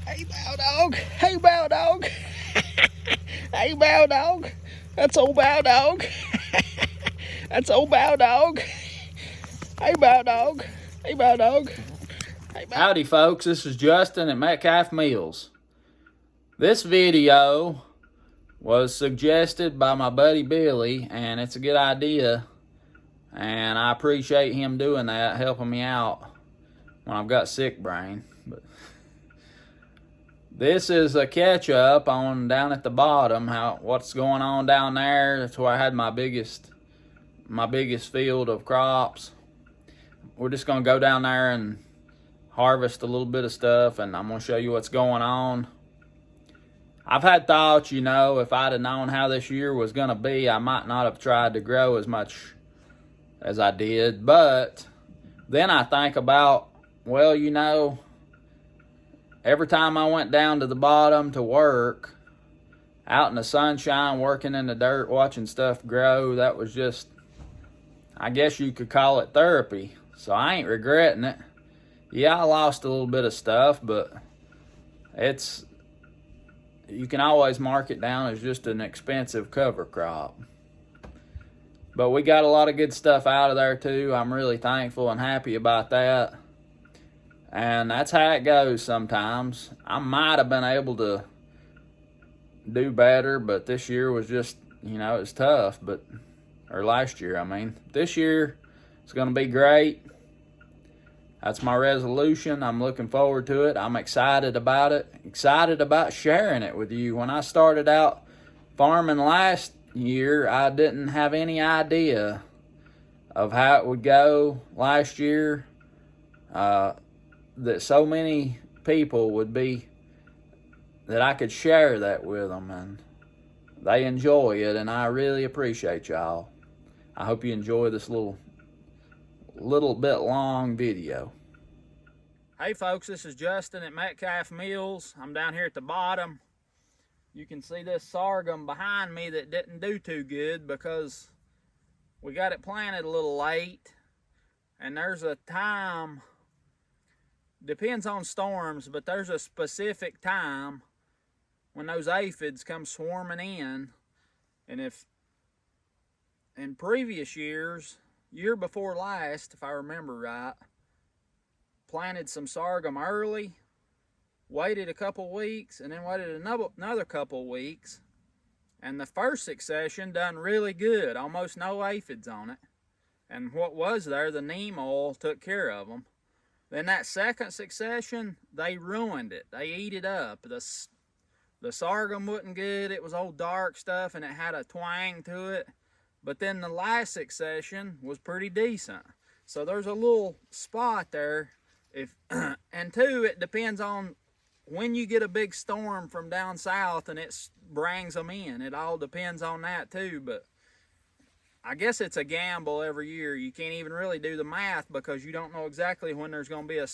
Hey, bow dog. Hey, bow dog. Hey, bow dog. That's old bow dog. That's old bow dog. Hey, bow dog. Hey, bow dog. Hey, bow. Howdy, folks. This is Justin at Metcalf Mills. This video was suggested by my buddy Billy, and it's a good idea. And I appreciate him doing that, helping me out when I've got sick brain. But this is a catch up on down at the bottom, what's going on down there. That's where I had my biggest field of crops. We're just gonna go down there and harvest a little bit of stuff, and I'm gonna show you what's going on. I've had thoughts, if I'd have known how this year was gonna be, I might not have tried to grow as much as I did. But then I think about, well, every time I went down to the bottom to work, out in the sunshine, working in the dirt, watching stuff grow, that was just, I guess you could call it therapy. So I ain't regretting it. Yeah, I lost a little bit of stuff, but you can always mark it down as just an expensive cover crop. But we got a lot of good stuff out of there too. I'm really thankful and happy about that. And that's how it goes sometimes. I might have been able to do better, but this year was just, it was tough. Or last year, I mean. This year, it's going to be great. That's my resolution. I'm looking forward to it. I'm excited about it. Excited about sharing it with you. When I started out farming last year, I didn't have any idea of how it would go last year. That so many people would be, that I could share that with them, and they enjoy it, and I really appreciate y'all. I hope you enjoy this little bit long video. Hey folks, this is Justin at Metcalf Mills. I'm down here at the bottom. You can see this sorghum behind me that didn't do too good because we got it planted a little late, and there's a time, depends on storms, but there's a specific time when those aphids come swarming in. And if in previous years, year before last, if I remember right, planted some sorghum early, waited a couple weeks, and then waited another couple weeks, and the first succession done really good, almost no aphids on it. And what was there, the neem oil took care of them. Then that second succession, they ruined it. They ate it up. The sorghum wasn't good. It was old dark stuff, and it had a twang to it. But then the last succession was pretty decent. So there's a little spot there. And two, it depends on when you get a big storm from down south and it brings them in. It all depends on that too. But I guess it's a gamble every year. You can't even really do the math because you don't know exactly when there's going to be a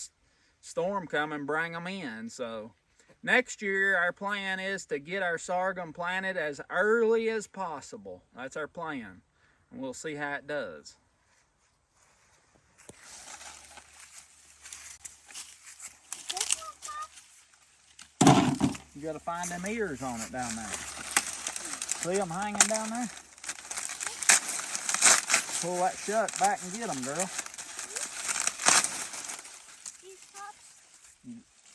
storm come and bring them in. So next year, our plan is to get our sorghum planted as early as possible. That's our plan. And we'll see how it does. You got to find them ears on it down there. See them hanging down there? Pull that shut back and get them, girl. These tops?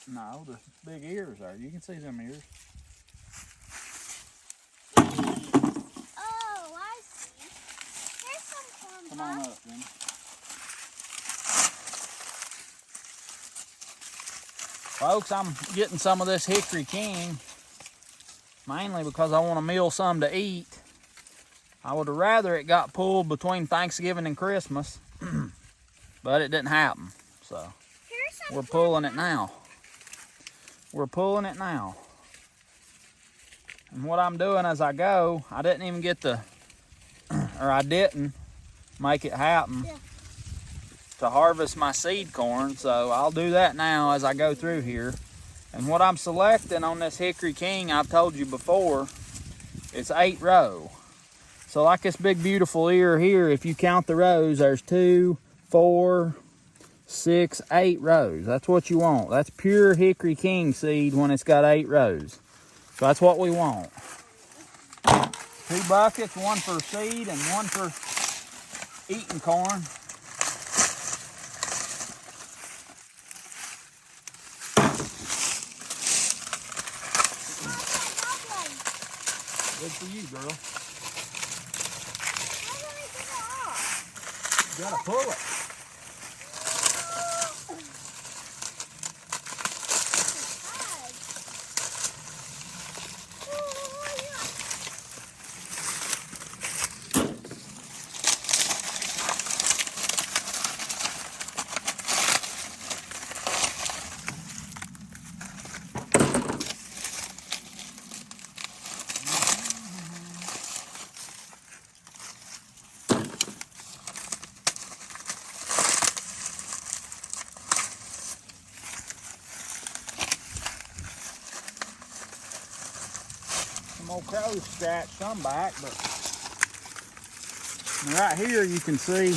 No, the big ears are. You can see them ears. Oh, I see. Here's some corn. Come on up, then. Folks, I'm getting some of this Hickory King, mainly because I want to mill some to eat. I would have rather it got pulled between Thanksgiving and Christmas, but it didn't happen. So we're pulling it now. We're pulling it now. And what I'm doing as I go, I didn't even get I didn't make it happen to harvest my seed corn. So I'll do that now as I go through here. And what I'm selecting on this Hickory King, I've told you before, it's 8 row. So like this big beautiful ear here, if you count the rows, there's 2, 4, 6, 8 rows. That's what you want. That's pure Hickory King seed when it's got 8 rows. So that's what we want. 2 buckets, one for seed and one for eating corn. Good for you, girl. How do I get it off? You gotta pull it. Some old crows scratched some back, but right here you can see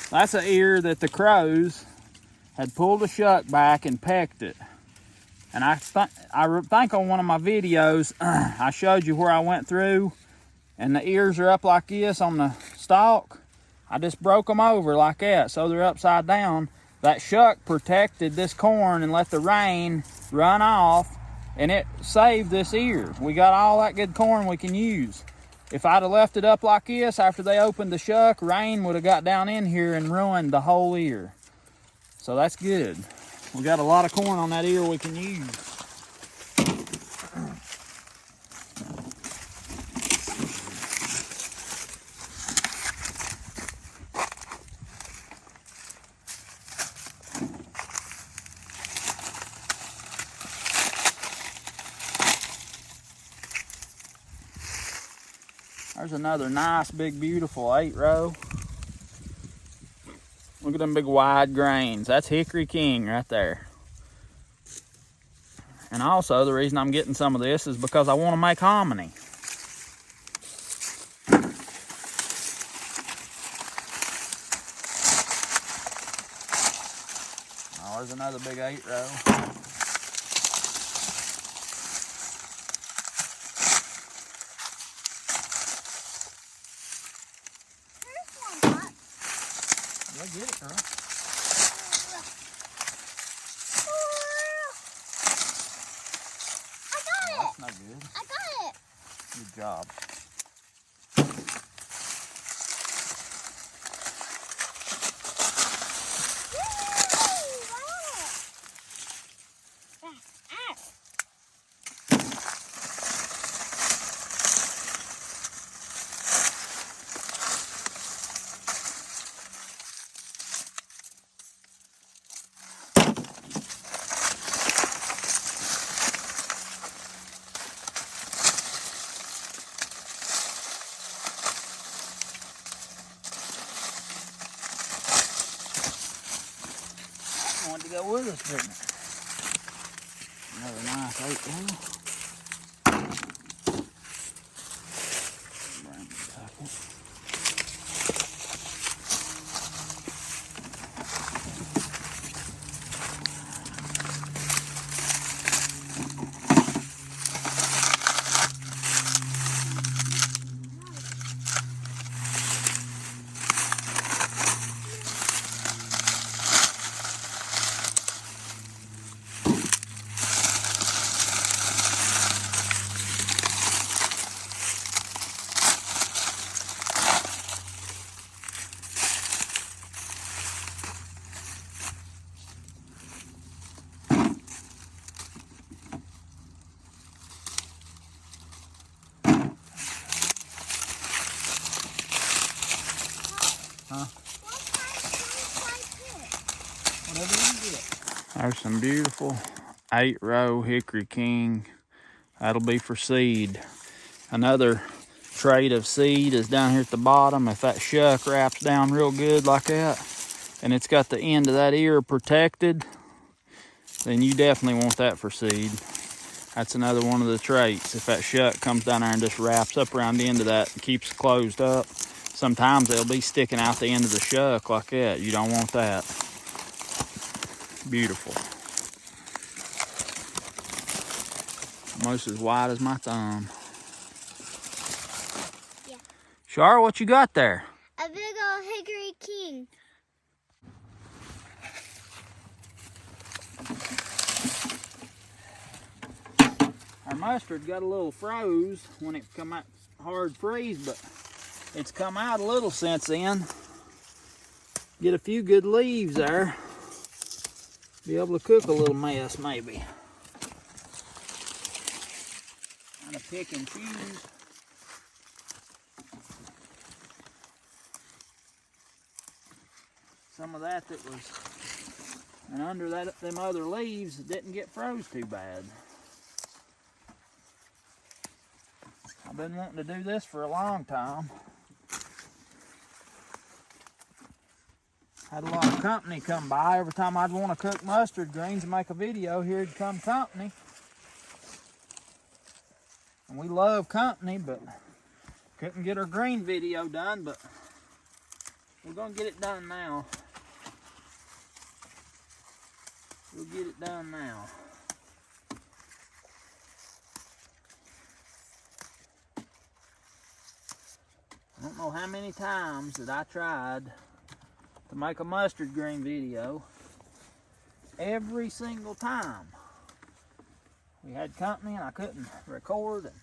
that's an ear that the crows had pulled a shuck back and pecked it. And I think on one of my videos I showed you where I went through and the ears are up like this on the stalk. I just broke them over like that so they're upside down. That shuck protected this corn and let the rain run off, and it saved this ear. We got all that good corn we can use. If I'd have left it up like this after they opened the shuck, rain would have got down in here and ruined the whole ear. So that's good. We got a lot of corn on that ear we can use. There's another nice, big, beautiful 8 row. Look at them big wide grains. That's Hickory King right there. And also the reason I'm getting some of this is because I want to make hominy. Oh, there's another big 8 row. Yeah, get it, girl. I got it. That's not good. I got it. Good job. Wanted to go with us, didn't it? Another nice 8 row. Bring the bucket. Huh? Whatever you get. There's some beautiful 8 row Hickory King. That'll be for seed. Another trait of seed is down here at the bottom. If that shuck wraps down real good like that, and it's got the end of that ear protected, then you definitely want that for seed. That's another one of the traits. If that shuck comes down there and just wraps up around the end of that and keeps it closed up, Sometimes they'll be sticking out the end of the shuck like that. You don't want that. Beautiful. Almost as wide as my thumb. Yeah. Char, what you got there? A big old Hickory King. Our mustard got a little froze when it come out hard freeze, but it's come out a little since then. Get a few good leaves there. Be able to cook a little mess maybe. Kind of pick and choose. Some of that was, and under them other leaves didn't get froze too bad. I've been wanting to do this for a long time. Had a lot of company come by. Every time I'd want to cook mustard greens and make a video, here'd come company. And we love company, but couldn't get our green video done, but we're gonna get it done now. We'll get it done now. I don't know how many times that I tried to make a mustard green video. Every single time we had company and I couldn't record, and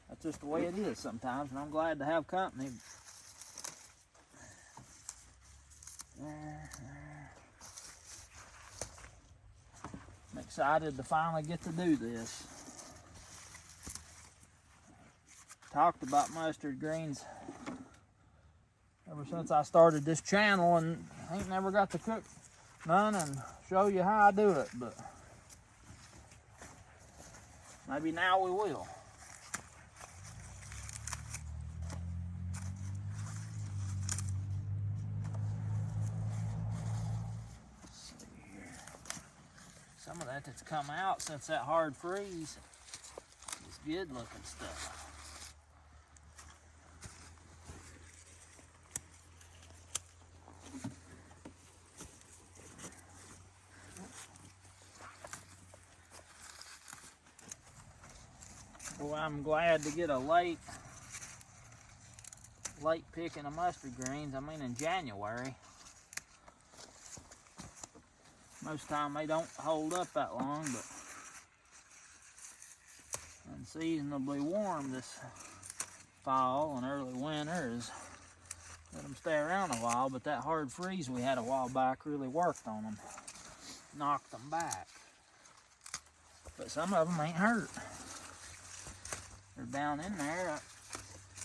that's just the way it is sometimes, and I'm glad to have company. I'm excited to finally get to do this. Talked about mustard greens ever since I started this channel, and ain't never got to cook none and show you how I do it, but maybe now we will. Let's see here. Some of that that's come out since that hard freeze is good looking stuff. Boy, I'm glad to get a late picking of mustard greens. I mean in January. Most time they don't hold up that long, but unseasonably warm this fall and early winter is let them stay around a while, but that hard freeze we had a while back really worked on them, knocked them back. But some of them ain't hurt. They're down in there,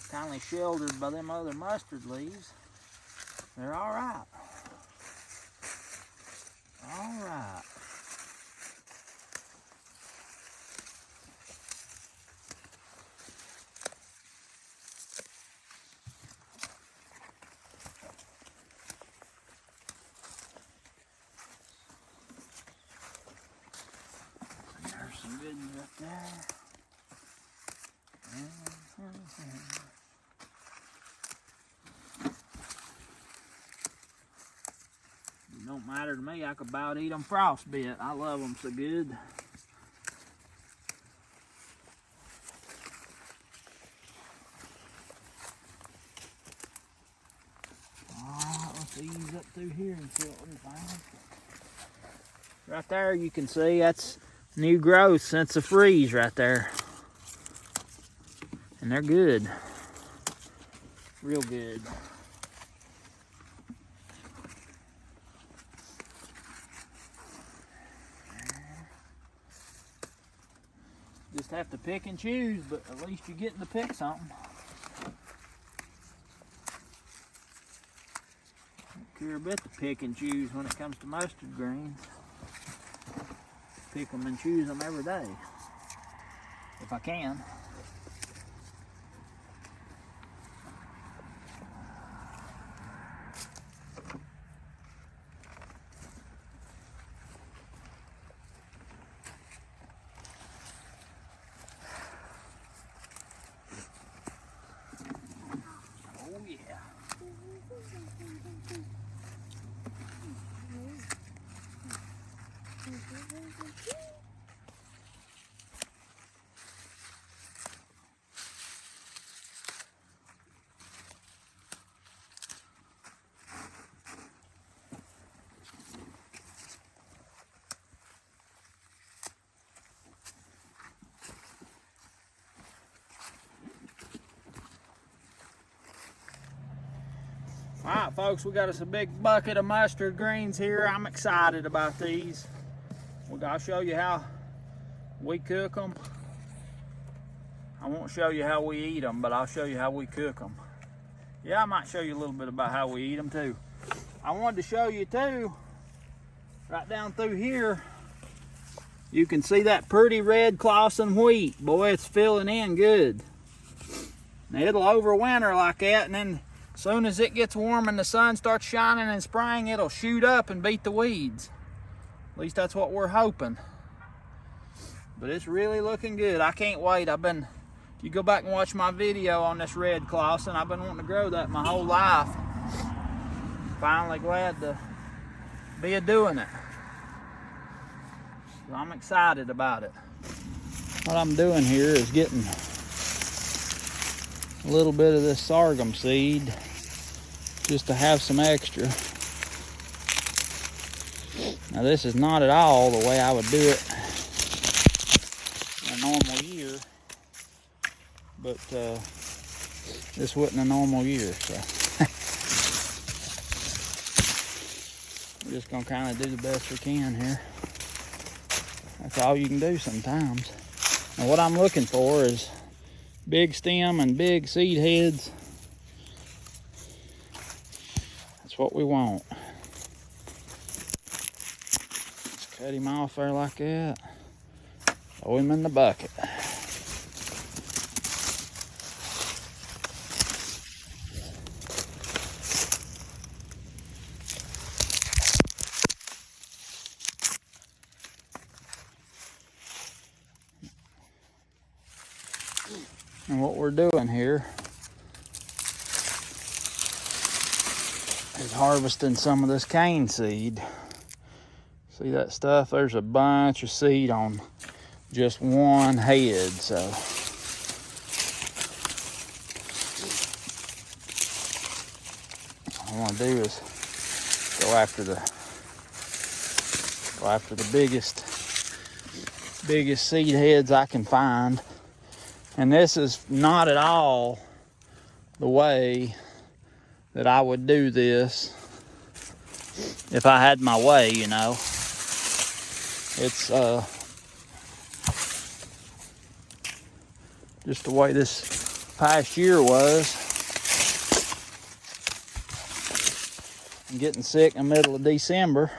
kindly sheltered by them other mustard leaves. They're all right. All right. There's some good ones up there. It don't matter to me. I could about eat them frostbit. I love them so good. Alright, let's ease up through here and see what we can find. Right there you can see that's new growth since the freeze right there. And they're good. Real good. Just have to pick and choose, but at least you're getting to pick something. Don't care a bit to pick and choose when it comes to mustard greens. Pick them and choose them every day, if I can. All right, folks, we got us a big bucket of mustard greens here. I'm excited about these. I'll show you how we cook them. I won't show you how we eat them, but I'll show you how we cook them. Yeah, I might show you a little bit about how we eat them too. I wanted to show you too, right down through here, you can see that pretty red Clausen wheat. Boy, it's filling in good. Now, it'll overwinter like that, and then as soon as it gets warm and the sun starts shining in spring, it'll shoot up and beat the weeds. At least that's what we're hoping. But it's really looking good. I can't wait. If you go back and watch my video on this red Clausen, I've been wanting to grow that my whole life. Finally glad to be doing it. So I'm excited about it. What I'm doing here is getting a little bit of this sorghum seed just to have some extra. Now, this is not at all the way I would do it in a normal year, but this wasn't a normal year, so we're just gonna kind of do the best we can here. That's all you can do sometimes. Now, what I'm looking for is big stem and big seed heads. That's what we want. Just cut him off there like that. Throw him in the bucket. And what we're doing here is harvesting some of this cane seed. See that stuff? There's a bunch of seed on just one head, so what I want to do is go after the biggest seed heads I can find. And this is not at all the way that I would do this if I had my way, you know. It's just the way this past year was. I'm getting sick in the middle of December.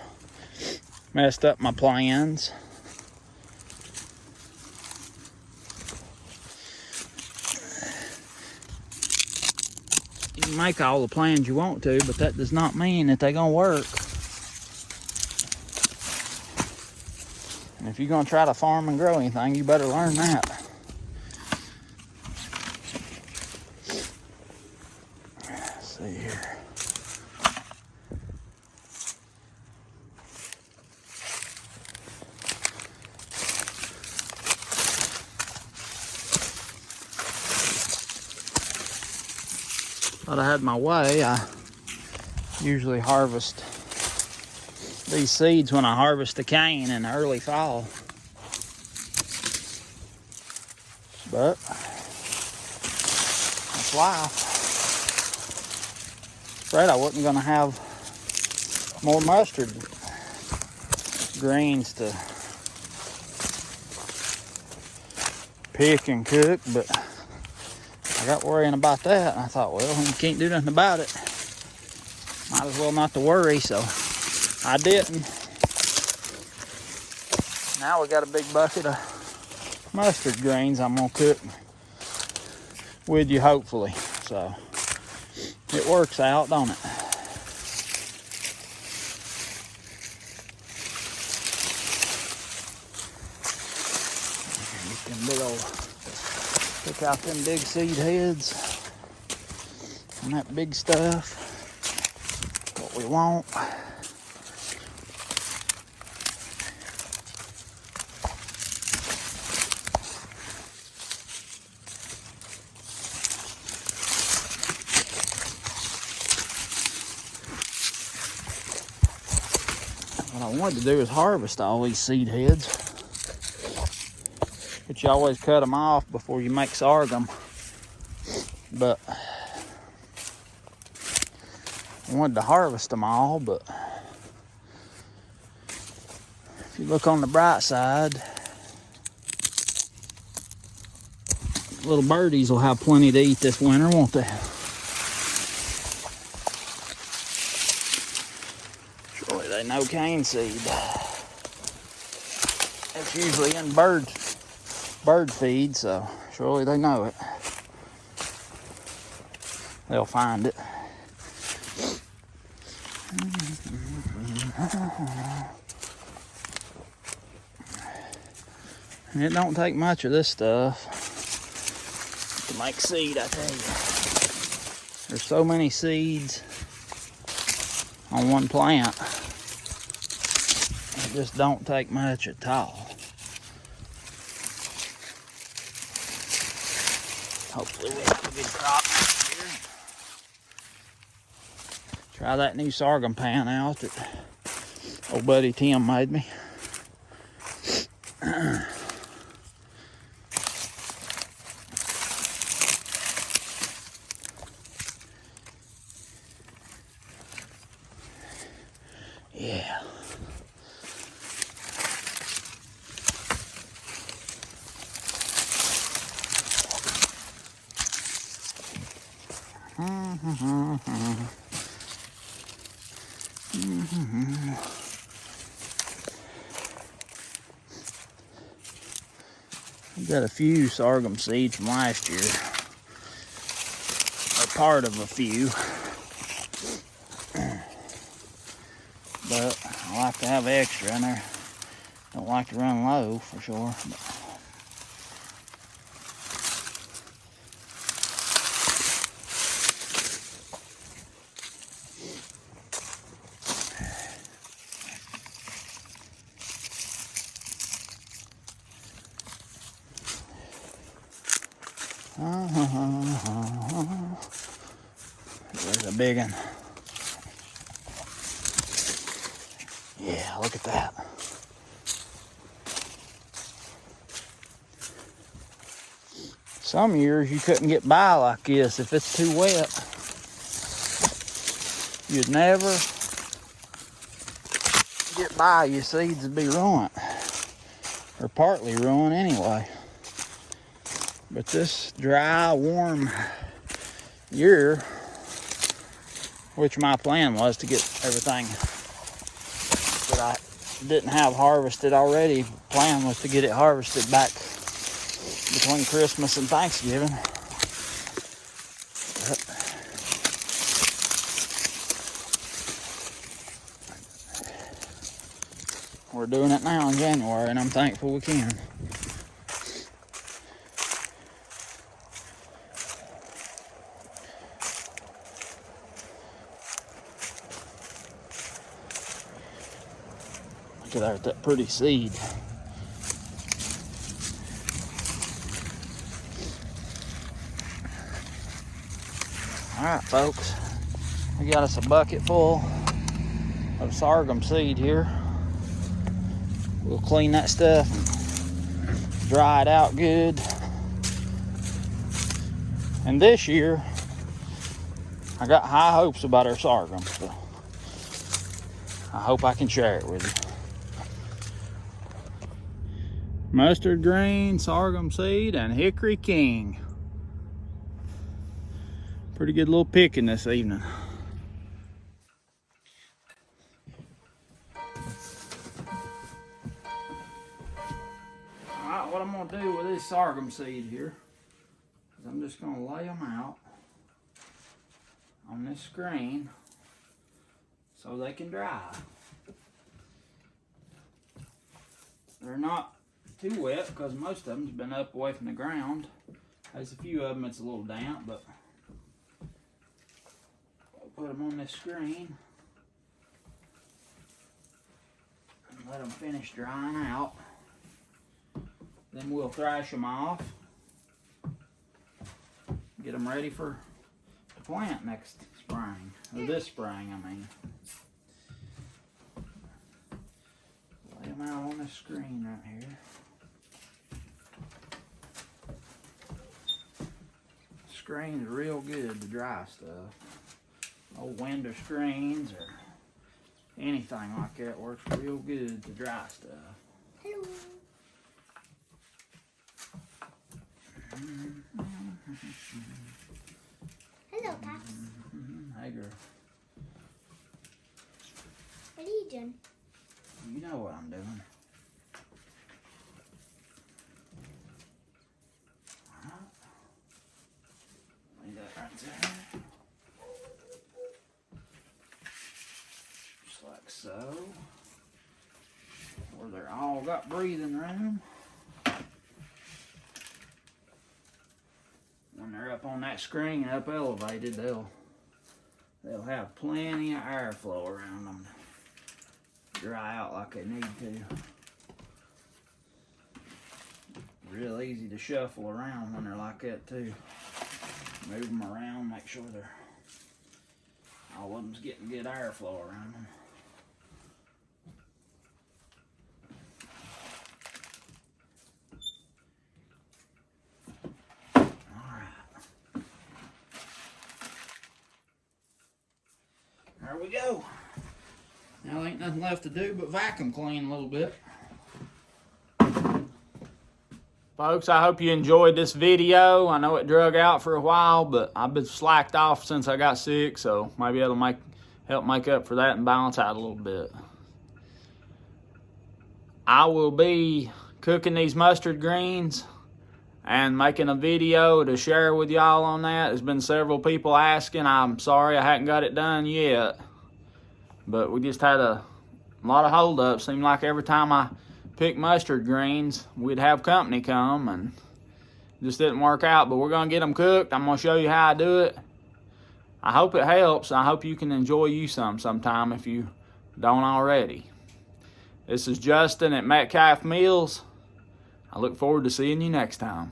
Messed up my plans. You can make all the plans you want to, but that does not mean that they're gonna work. And if you're gonna try to farm and grow anything, you better learn that. Let's see here. But I had my way, I usually harvest these seeds when I harvest the cane in the early fall. But that's life. Afraid I wasn't gonna have more mustard greens to pick and cook, but I got worrying about that, and I thought, well, you can't do nothing about it. Might as well not to worry, so I didn't. Now we got a big bucket of mustard greens I'm gonna cook with you, hopefully. So it works out, don't it? Get them big old, pick out them big seed heads and that big stuff. What we want. What I wanted to do is harvest all these seed heads. But you always cut them off before you make sorghum. But I wanted to harvest them all, but if you look on the bright side, little birdies will have plenty to eat this winter, won't they? Surely they know cane seed. It's usually in bird feed, so surely they know it. They'll find it. And it don't take much of this stuff to make seed, I tell you. There's so many seeds on one plant. It just don't take much at all. Hopefully we'll have a good crop next year. Try that new sorghum pan out that old buddy Tim made me. Yeah. I've got a few sorghum seeds from last year, or part of a few, but I like to have extra in there. Don't like to run low for sure. But there's a big one. Yeah, look at that. Some years you couldn't get by like this if it's too wet. You'd never get by. Your seeds would be ruined, or partly ruined anyway. But this dry, warm year, which my plan was to get everything that I didn't have harvested already. Plan was to get it harvested back between Christmas and Thanksgiving. But we're doing it now in January, and I'm thankful we can. Look at that pretty seed. All right, folks, we got us a bucket full of sorghum seed here. We'll clean that stuff and dry it out good. And this year, I got high hopes about our sorghum, so I hope I can share it with you. Mustard green, sorghum seed, and Hickory King. Pretty good little picking this evening. Alright, what I'm going to do with this sorghum seed here is I'm just going to lay them out on this screen so they can dry. They're not too wet because most of them's been up away from the ground. There's a few of them it's a little damp, but I'll put them on this screen and let them finish drying out. Then we'll thrash them off, get them ready for the plant next spring, or this spring I mean. this screen right here. Screen's real good to dry stuff. Old window screens or anything like that works real good to dry stuff. Hello. Hello, Pops. Hey, girl. What are you doing? You know what I'm doing. Alright. Lay that right there. Just like so. Where they're all got breathing room. When they're up on that screen, up elevated, they'll have plenty of airflow around them to dry out like they need to. Real easy to shuffle around when they're like that too. Move them around, make sure all of them's getting good airflow around them. There we go. Now ain't nothing left to do but vacuum clean a little bit. Folks, I hope you enjoyed this video. I know it drug out for a while, but I've been slacked off since I got sick, so maybe it'll help make up for that and balance out a little bit. I will be cooking these mustard greens and making a video to share with y'all on that. There's been several people asking. I'm sorry I hadn't got it done yet. But we just had a lot of holdups. Seemed like every time I picked mustard greens, we'd have company come, and it just didn't work out. But we're going to get them cooked. I'm going to show you how I do it. I hope it helps. I hope you can enjoy you sometime if you don't already. This is Justin at Metcalf Mills. I look forward to seeing you next time.